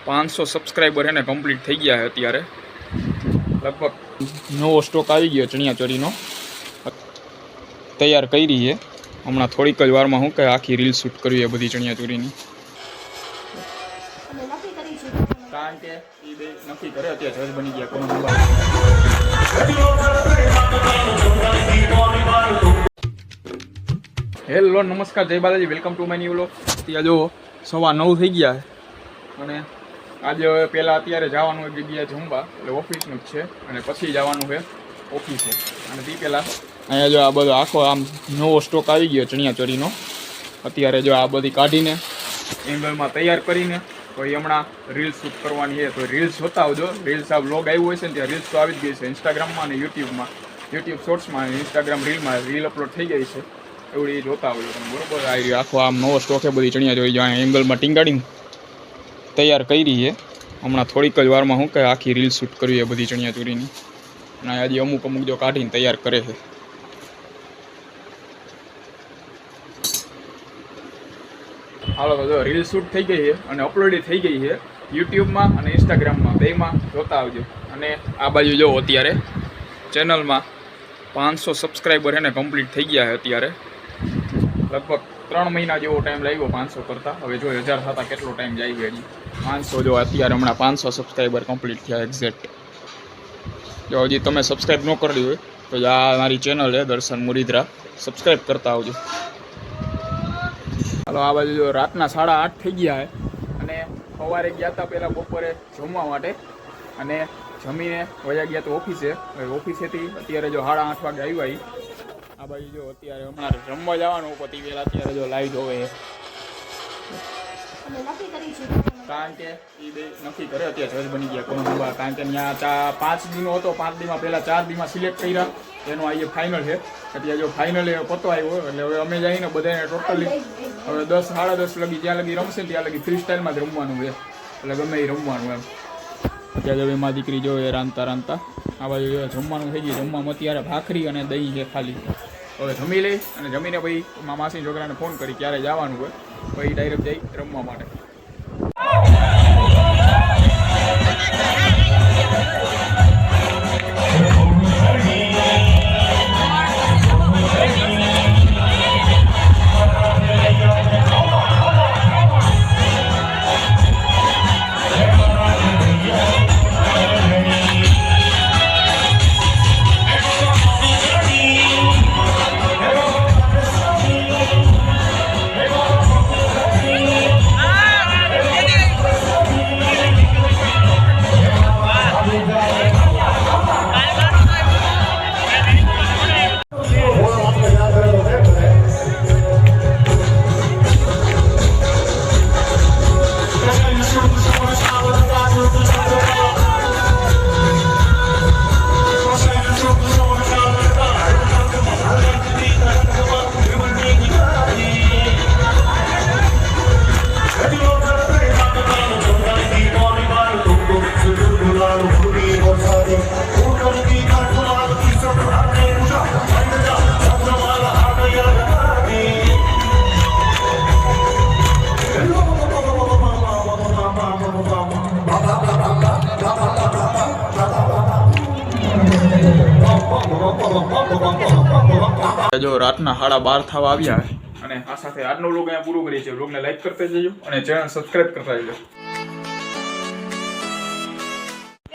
500 subscriber એને complete થઈ ગયા છે અત્યારે. લગભગ નવો સ્ટોક આવી ગયો ચણિયાચોળીનો, તૈયાર કરી છે હમણાં થોડીક જ વારમાં. હું કે આખી રીલ શૂટ કરવી એ બધી ચણિયાચોળીની, કારણ કે એ બે નક્કી કરે અત્યારે જજ બની ગયા કોણ. હેલો નમસ્કાર, જય Balaji, welcome to my new vlog. ત્યાં જો 9:15 થઈ ગયા છે અને આજે હવે પહેલાં અત્યારે જવાનું એક જગ્યાએ જમવા, એટલે ઓફિસનું જ છે, અને પછી જવાનું છે ઓફિસે. અને તે પહેલાં અહીંયા જો આ બધો આખો આમ નવો સ્ટોક આવી ગયો ચણિયાચોળીનો. અત્યારે જો આ બધી કાઢીને એંગલમાં તૈયાર કરીને કોઈ હમણાં રીલ્સ શૂટ કરવાની છે, તો રીલ્સ જોતા આવજો. રીલ્સ આ વ્લોગ આવ્યું હોય છે ને ત્યાં રીલ્સ તો આવી જ ગઈ છે ઇન્સ્ટાગ્રામમાં અને યુટ્યુબમાં, યુટ્યુબ શોર્ટ્સમાં અને ઇન્સ્ટાગ્રામ રીલમાં રીલ અપલોડ થઈ ગઈ છે. એવડી જોતા આવજો તમે, બરોબર. આ આખો આમ નવો સ્ટોક છે બધી ચણિયાચોળી જો અહીંયા એંગલમાં ટીંગાડીને તૈયાર કરી છે હમણાં થોડીક જ વારમાં. હું કે આખી રીલ શૂટ કરવી એ બધી ચણિયાચોળીની, અને આજે અમુક જો કાઢીને તૈયાર કરે છે. હાલો તો જો રીલ શૂટ થઈ ગઈ છે અને અપલોડ થઈ ગઈ છે યુટ્યુબમાં અને ઇન્સ્ટાગ્રામમાં, બેમાં જોતા આવજો. અને આ બાજુ જો અત્યારે ચેનલમાં 500 સબસ્ક્રાઈબર એને કમ્પ્લીટ થઈ ગયા છે અત્યારે. લગભગ 3 મહિના જેવો ટાઈમ લાગ્યો 500 કરતાં. હવે જો 1000 થતાં કેટલો ટાઈમ જાય છે હજી. 500 જો અત્યારે હમણાં 500 સબસ્ક્રાઈબર કમ્પ્લીટ થયા એક્ઝેક્ટ. જો હજી તમે સબસ્ક્રાઈબ ન કરી હોય તો આ મારી ચેનલ છે દર્શન મુરીદ્રા, સબસ્ક્રાઈબ કરતા આવજો. હાલો આ બાજુ જો રાતના 8:30 થઈ ગયા છે અને સવારે ગયા હતા પહેલાં બપોરે જમવા માટે, અને જમીને વયા ગયા તો ઓફિસે. ઓફિસેથી અત્યારે જો 8:30 વાગે આવ્યા. આ બાજુ જો અત્યારે હમણાં રમવા જવાનું પછી પહેલાં અત્યારે જો લાઈવ જોવે, કારણ કે એ બે નક્કી કરે અત્યારે જજ બની ગયા કોણ હોવા. કારણ કે ત્યાં 5 દિનો હતો, 5 દીમાં પહેલાં 4 દીમાં સિલેક્ટ કર્યા, એનો આજે ફાઇનલ છે. અત્યારે જો ફાઇનલ પતો આવ્યો એટલે હવે અમે જઈને બધાને ટોટલી હવે 10 10:30 લગી જ્યાં લગી રમશે ત્યાં લગી ફ્રી સ્ટાઇલમાં જ રમવાનું છે, એટલે ગમે એ રમવાનું એમ. અત્યારે હવે એમાં દીકરી જો એ રાંધતા આ બાજુ જમવાનું થઈ ગયું. જમવામાં અત્યારે ભાખરી અને દહીં છે ખાલી. હવે જમી લઈ અને જમીને પછી માસી છોકરાને ફોન કરી ક્યારે જવાનું હોય, પછી ડાયરેક્ટ જઈ રમવા માટે. જો રાતના 12:30 થવા આવ્યા અને આ સાથે આજનો વ્લોગ અહીંયા પૂરો કરીએ છીએ. વ્લોગને લાઈક કરતા જજો અને ચેનલ સબસ્ક્રાઈબ કરતા જજો.